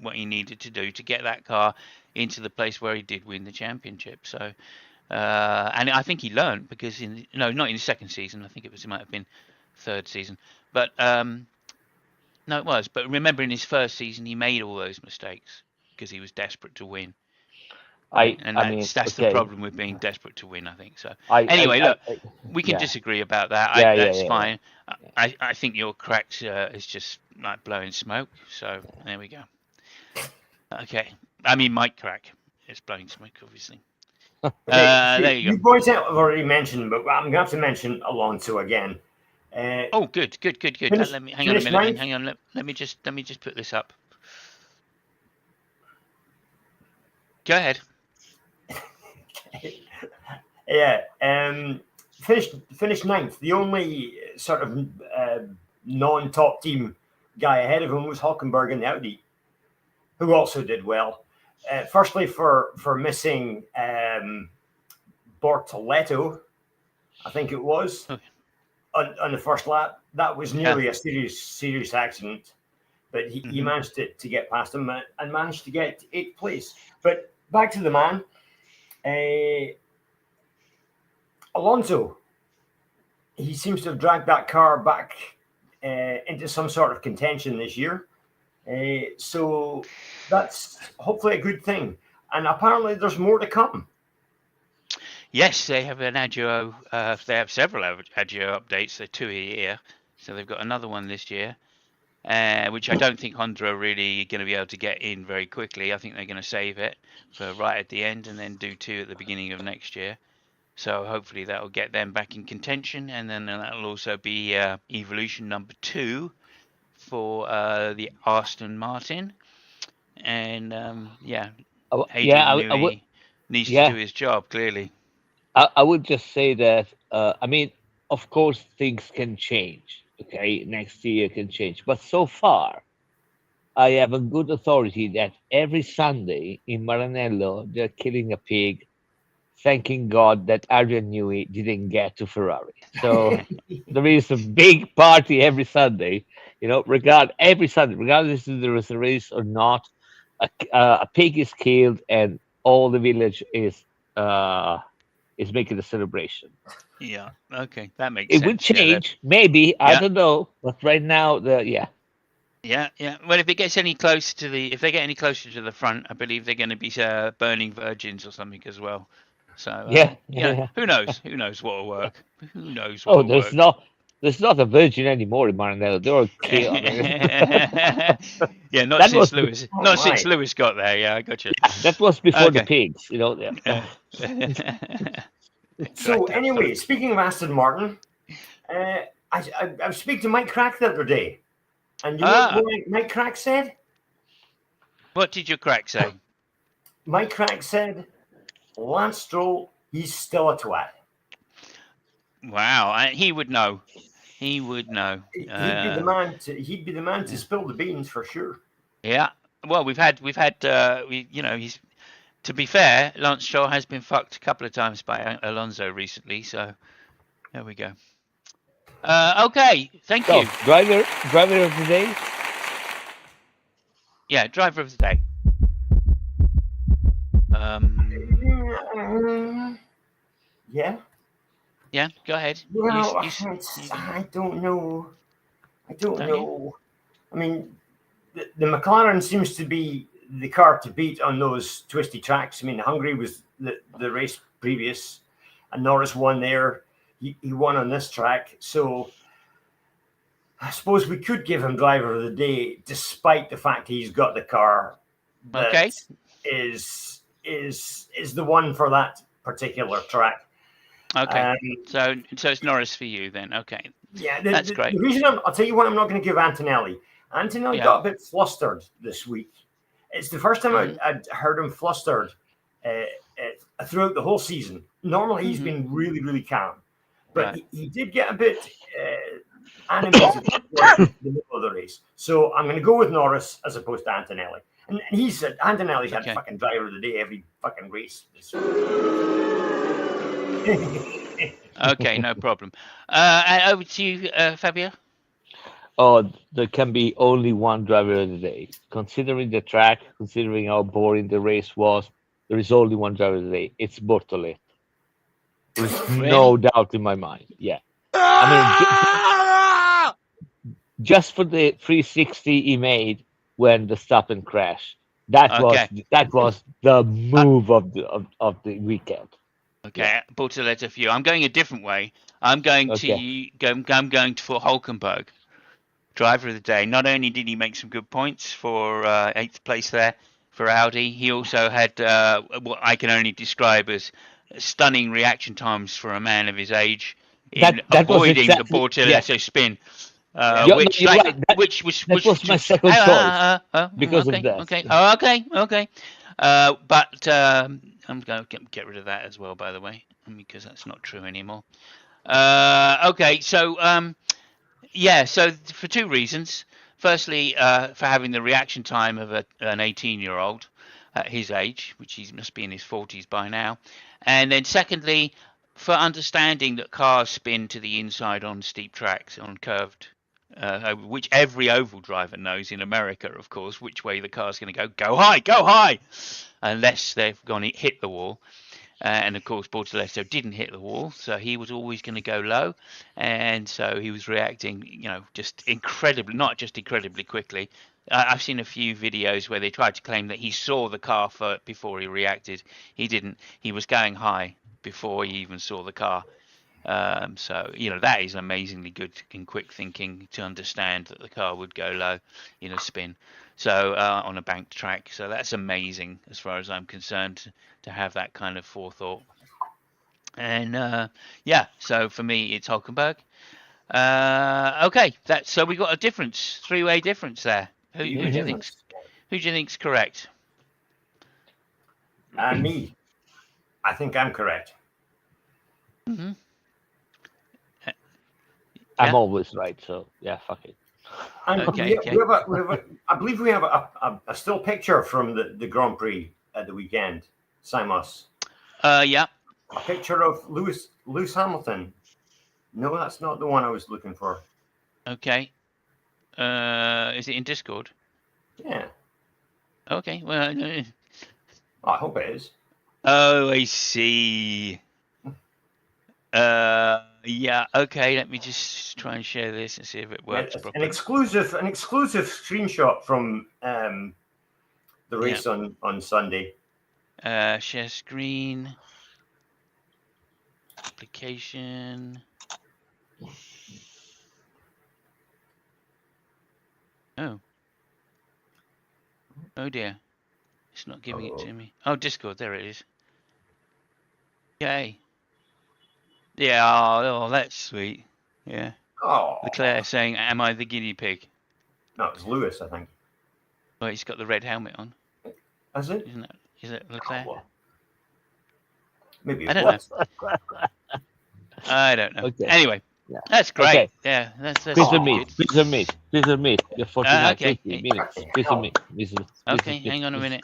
what he needed to do to get that car into the place where he did win the championship. So, and I think he learned because not in his second season. I think it might have been third season, but no, it was. But remember, in his first season, he made all those mistakes because he was desperate to win. Right? And I mean, that's the okay, problem with being desperate to win, I think. So I, anyway, look, we can yeah, disagree about that. yeah, yeah, That's yeah, yeah. fine. I think your cracks is just like blowing smoke. So there we go. Okay, I mean Mike crack is blowing smoke, obviously. Okay, There you you go. boys have already mentioned, but I'm going to have to mention Alonso again. Oh, good. Finished, Let me hang on a finished minute. Then ninth. hang on. Let me just put this up. Go ahead. Yeah, finished ninth. The only sort of non-top team guy ahead of him was Hulkenberg in the Audi, who also did well. Firstly, for missing Bortoletto, I think it was Okay. on the first lap. That was Yeah. nearly a serious accident, but he Mhm. managed to get past him and managed to get 8th place. But back to the man. Alonso, he seems to have dragged that car back into some sort of contention this year. So that's hopefully a good thing. And apparently there's more to come. Yes, they have an Agio. They have several Agio updates. They're 2 a year, so they've got another one this year, which I don't think Honda are really going to be able to get in very quickly. I think they're going to save it for right at the end and then do 2 at the beginning of next year. So hopefully that will get them back in contention, and then that will also be evolution number 2 for the Aston Martin. And Adrian I would, Newey needs to do yeah, his job clearly. I would just say that. I mean, of course, things can change. Okay, next year can change, but so far, I have a good authority that every Sunday in Maranello they're killing a pig, thanking God that Adrian Newey didn't get to Ferrari. So there is a big party every Sunday. Every Sunday, regardless if there is a race or not, a pig is killed and all the village is making a celebration. Yeah. Okay, that makes It will sense. Yeah. change, maybe, I Yeah. don't know, but right now, Yeah. Well, if it gets any closer to if they get any closer to the front, I believe they're going to be burning virgins or something as well. So, yeah, yeah. who knows? Who knows what'll work? Who knows Oh, what'll work? there's not a virgin anymore in Maranello. They're all killed. I mean, Yeah, not that since was Lewis. Oh Not since my. Lewis got there. Yeah, I got you. that was before the Okay. pigs. Yeah. So Cracker. anyway, speaking of Aston Martin, I speak to Mike Crack the other day, and you know Ah, what Mike Crack said? what did your crack say? Mike Crack said, Lance Stroll, he's still a twat. Wow, he would know. He would know. He'd be the man to spill the beans for sure. Yeah. Well, we've had he's, to be fair, Lance Stroll has been fucked a couple of times by Alonso recently, so there we go. Okay, thank So, you. driver of the day. Yeah, driver of the day. Yeah. Yeah, go ahead. Well, You I don't know. I don't don't you? know. I mean, the McLaren seems to be the car to beat on those twisty tracks. I mean, Hungary was the race previous, and Norris won there. He won on this track. So I suppose we could give him driver of the day, despite the fact he's got the car that Okay. is the one for that particular track. Okay. So it's Norris for you then. Okay. Yeah, That's great. the reason I'll tell you why I'm not going to give Antonelli. Antonelli Yeah. got a bit flustered this week. It's the first time Mhm. I'd heard him flustered throughout the whole season. Normally, he's been really, really calm, but Right. he did get a bit animated towards the middle of the race. So I'm going to go with Norris as opposed to Antonelli. And he said Antonelli's had Okay. fucking driver of the day every fucking race. Okay, no problem. And over to you, Fabio. Oh, there can be only one driver of the day. Considering the track, considering how boring the race was, there is only one driver of the day. It's Bortoletti. There's no doubt in my mind. Yeah. I mean, just for the 360 he made when the stop and crash, that was the move of the weekend. Okay, Bortoletti for you. I'm going a different way. I'm going for Hulkenberg, driver of the day. Not only did he make some good points for 8th place there for Audi, he also had what I can only describe as stunning reaction times for a man of his age in avoiding the Bortoletti spin. Which was my second choice because of that. Okay. But I'm going to get rid of that as well, by the way, because that's not true anymore. Okay, so so for two reasons. Firstly, for having the reaction time of an 18-year-old at his age, which he must be in his 40s by now, and then secondly, for understanding that cars spin to the inside on steep tracks, on curved. Which every oval driver knows in America, of course, which way the car's going to go high, unless they've gone hit the wall. And of course, Bortoletti didn't hit the wall, so he was always going to go low, and so he was reacting, just not just incredibly quickly. I've seen a few videos where they tried to claim that he saw the car before he reacted. He didn't. He was going high before he even saw the car. So that is amazingly good and quick thinking to understand that the car would go low in a spin, so on a banked track. So that's amazing as far as I'm concerned to have that kind of forethought. And so for me it's Hulkenberg. Okay, so we got a difference, three-way difference there. Who do you think's correct? Me. I think I'm correct. Mm-hmm. I'm always right, so yeah, fuck it. And okay. I believe we have a still picture from the Grand Prix at the weekend, Simos. Yeah. A picture of Lewis Hamilton. No, that's not the one I was looking for. Okay. Is it in Discord? Yeah. Okay. Well, I hope it is. Oh, I see. Yeah. Okay. Let me just try and share this and see if it works properly. An exclusive screenshot from the race on Sunday. Share screen. Application. Oh dear. It's not giving it to me. Oh, Discord. There it is. Yay. Yeah, oh, that's sweet. Yeah. Oh. Leclerc saying, "Am I the guinea pig?" No, it's Lewis, I think. Well, he's got the red helmet on. Is it? Is it Leclerc? Oh, well. Maybe. I don't know. I don't know. Okay. Anyway, that's great. Okay. Yeah, that's Please admit. You're 49, 50 minutes. Please admit. Okay, hang on a minute.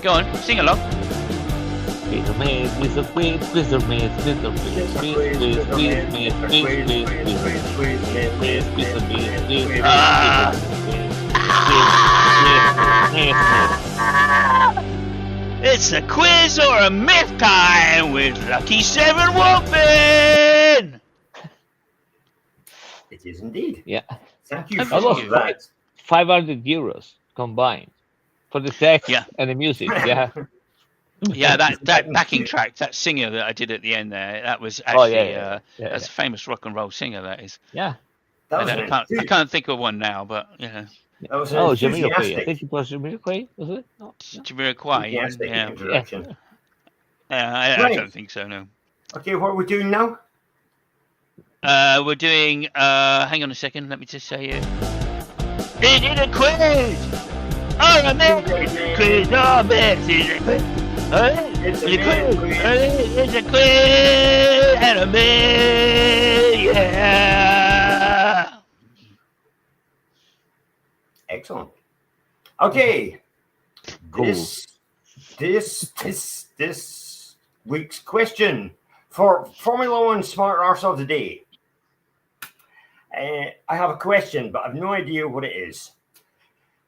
Go on, sing along. It's a quiz or a myth time with Lucky 7 Wolfen. It is indeed. Yeah. Thank you Thank for you. that. 500 euros combined for the text Yeah. and the music. Yeah. Yeah, that backing track, that singer that I did at the end there, that was actually that's a famous rock and roll singer. That is. Yeah. I can't think of one now, but yeah. That was an Jamiroquai. I enthusiastic, think it was Jamiroquai, was it? No. Jamiroquai. enthusiastic Yeah. introduction. I Right. don't think so. No. Okay, what are we doing now? We're doing. Hang on a second. Let me just say it. It is a quiz. Oh, a myth. It's a quiz. Oh, myth. It's a quiz. It's a quiz. quiz. It's a quiz and a myth. Yeah. Excellent. Okay. Cool. This week's question for Formula One Smart Arse of the Day. I have a question, but I've no idea what it is.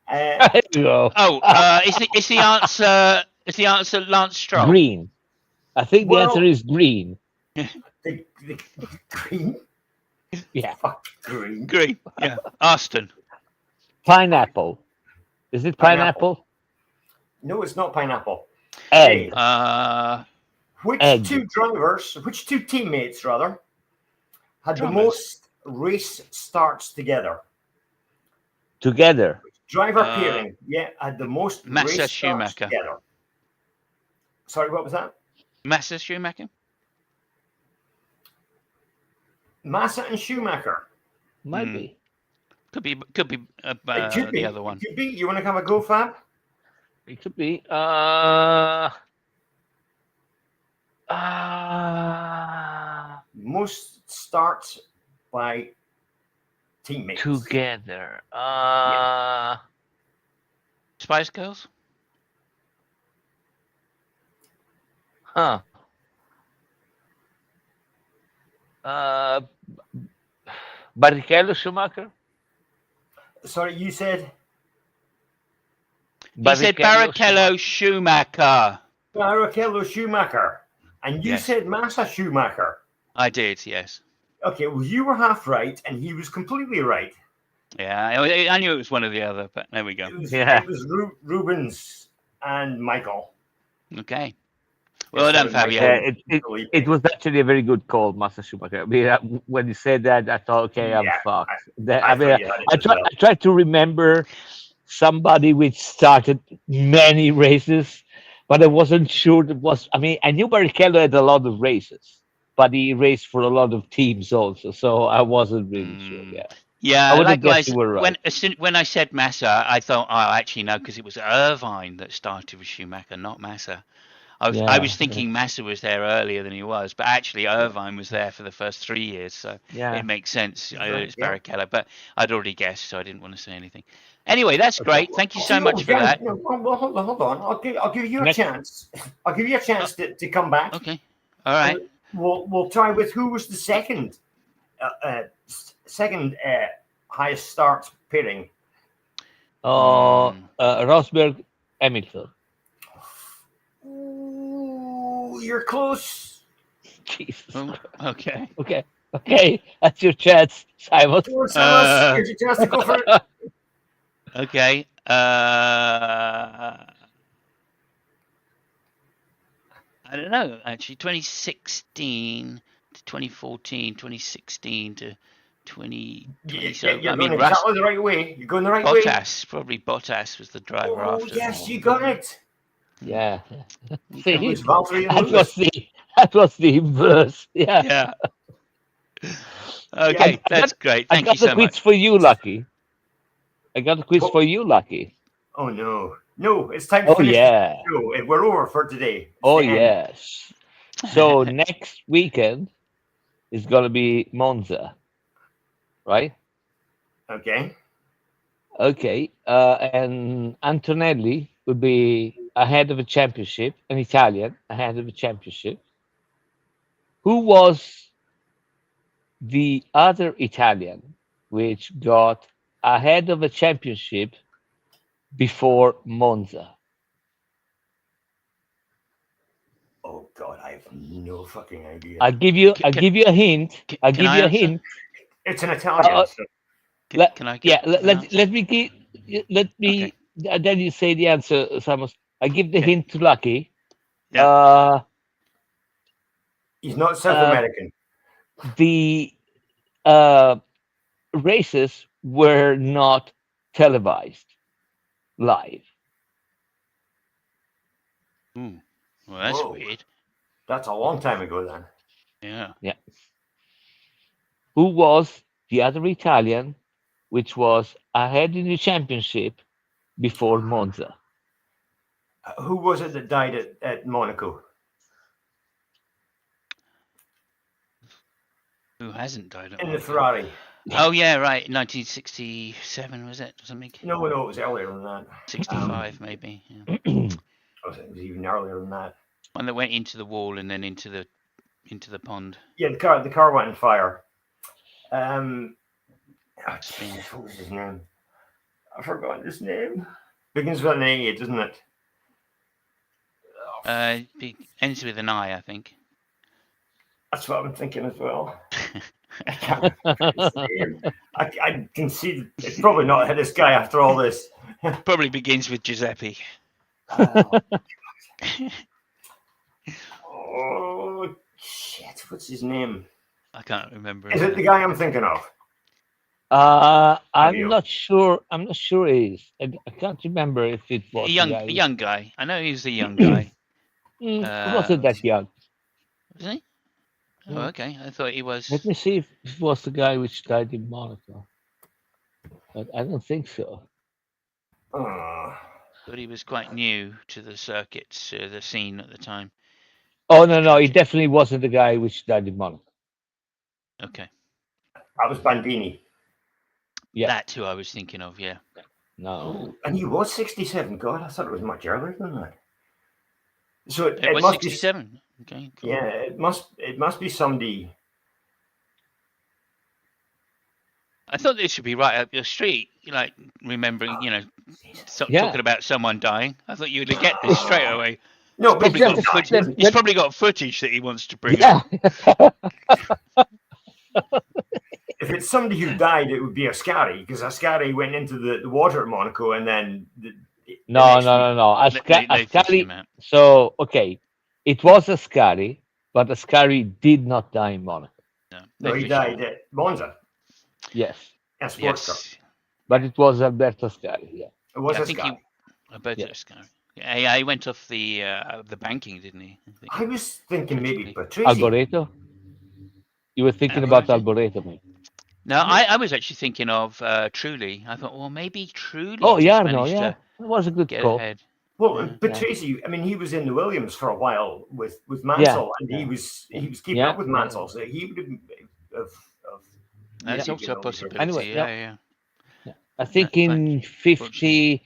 There you go. Oh, is the answer? Is the answer Lance Stroll? Green. I think the answer is green. The green. Yeah. Fuck green. Green. Yeah. Aston. Pineapple. Is it pineapple? No, it's not pineapple. Egg. Which Egg. which two teammates rather, had the Drummers. most race starts together? Together. Driver pairing, had the most Massa race starts Schumacher. together. Sorry, what was that? Massa Schumacher. Massa and Schumacher. Might be. Could be It could be the other one. It could be. You want to have a go, Fab? It could be. Most starts by teammates. Together. Spice Girls. Huh. Barrichello Schumacher? Sorry, you said He said Barrichello Schumacher. Barrichello Schumacher, and you Yes. said Massa Schumacher. I did, yes. Okay, well, you were half right, and he was completely right. Yeah, I knew it was one or the other, but there we go. Yeah. It was Rubens and Michael. Okay. Well done, Fabio. Yeah, it was actually a very good call, Master Schumacher. I mean, when you said that, I thought, okay, I'm Yeah, fucked. I tried to remember somebody which started many races, but I wasn't sure it was. I mean, I knew Barrichello had a lot of races, but he raced for a lot of teams also, so I wasn't really sure. Yeah. Yeah, I would have likewise. guessed you were right. When I said Massa, I thought, oh, actually no, because it was Irvine that started with Schumacher, not Massa. I was thinking Massa was there earlier than he was, but actually Irvine was there for the first 3 years, so it makes sense. It's Barrichello, but I'd already guessed, so I didn't want to say anything. Anyway, that's great. Thank you so much for that. No, well, hold on. I'll give you a chance. I'll give you a chance to come back. Okay. All right. We'll try with who was the second highest start pairing. Rosberg, Hamilton. Ooh, you're close. Jesus. Okay. Okay. That's your chance, Simon. Here's your chance to go for it. Okay. I don't know, actually. 2016 to 2014, 2016 to 2020. So, You're I going mean, exactly the right way. You're going the right way. Probably Bottas was the driver Oh, after. yes, you got it. Yeah. It See, was Valtteri and that was the inverse. Yeah. Yeah. Okay, that's great. Thank you so I got the quiz much. for you, Lucky. I got the quiz for you, Lucky. Oh, no, it's time to Oh, finish yeah. the show. We're over for today. It's Oh, the end. yes. So next weekend is going to be Monza, right? Okay. Okay. And Antonelli will be ahead of a championship, an Italian ahead of a championship. Who was the other Italian which got ahead of a championship before Monza? God, I have no fucking idea. I'll give you a hint. I'll can give I you a answer? hint. It's an Italian. So Can I get an answer? Let me then you say the answer, Samus. I give the Okay. hint to Lucky. Yeah. he's not South Uh, American. the races were not televised live. Ooh. Well, that's Whoa. weird. That's a long time ago then. Yeah. Yeah. Who was the other Italian, which was ahead in the championship before Monza? Who was it that died at Monaco? Who hasn't died at In the Monaco? Ferrari. Oh yeah, right. 1967 was it or something? No, it was earlier than that. 65 maybe. Yeah. It was even earlier than that. One that went into the wall and then into the pond. Yeah, the car went on fire. Spin. What was his name? I forgot his name. Begins with an A, doesn't it? Ends with an I think. That's what I'm thinking as well. I can't remember his name. I can see it's probably not this guy after all this. Probably begins with Giuseppe. Oh shit! What's his name? I can't remember. Is it the guy I'm thinking of? I'm Fabio. not sure. I'm not sure it is. I can't remember if it was a the young guy? I know he was a young guy. He wasn't that young. Was he? Oh, okay. I thought he was. Let me see if it was the guy which died in Monaco. But I don't think so. But he was quite new to the circuits, the scene at the time. Oh no, he definitely wasn't the guy which died in Monaco. Okay. That was Bandini. Yeah. That's who I was thinking of, yeah. No. And he was 67. God, I thought it was much earlier than that. So It was must 67. be. Okay. Cool. Yeah, it must be somebody. I thought this should be right up your street. Like remembering, talking about someone dying. I thought you would get this straight away. No, He's probably got footage that he wants to bring up. If it's somebody who died, it would be Ascari, because Ascari went into the water at Monaco and then. No. Ascari. So okay, it was Ascari, but Ascari did not die in Monaco. No, he died at Monza. Yes. A sports car. But it was Alberto Ascari. Yeah. It was I Ascari. think Alberto Ascari. Yeah, he went off the banking, didn't he? I was thinking maybe Patrese. Alboreto. You were thinking about Alboreto, maybe. No, I was actually thinking of Truly. I thought, well, maybe Truly. Oh, Jarno, yeah. That was a good call. Ahead. Well, Patrese, I mean, he was in the Williams for a while with Mansell, and he was keeping up with Mansell, so he would have. That's also a possibility. Anyway, yeah. I think in 50,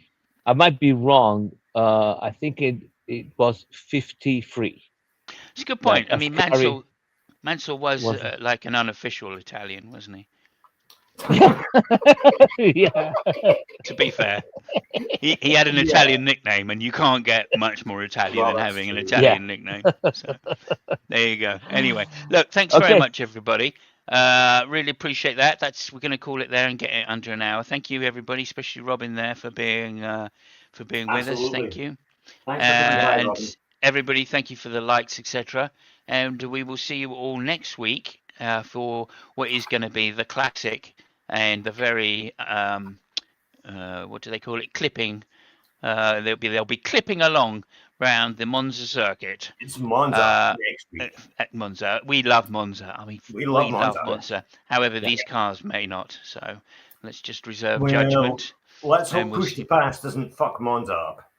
I might be wrong. I think it was 53. It's a good point. I mean, Mansell was like an unofficial Italian, wasn't he? Yeah. To be fair, he had an Italian nickname, and you can't get much more Italian than having an Italian nickname. So there you go. Anyway, look, thanks very much, everybody. Really appreciate that. We're going to call it there and get it under an hour. Thank you, everybody, especially Robin there for being with us. Thank you. Thanks and everybody, thank you for the likes, etc. And we will see you all next week for what is going to be the classic and the very what do they call it? Clipping. They'll be clipping along around the Monza circuit. It's Monza next week. At Monza, we love Monza. I mean, we love Monza. However, these cars may not. So let's just reserve judgment. Let's hope Push to Pass doesn't fuck Monza up.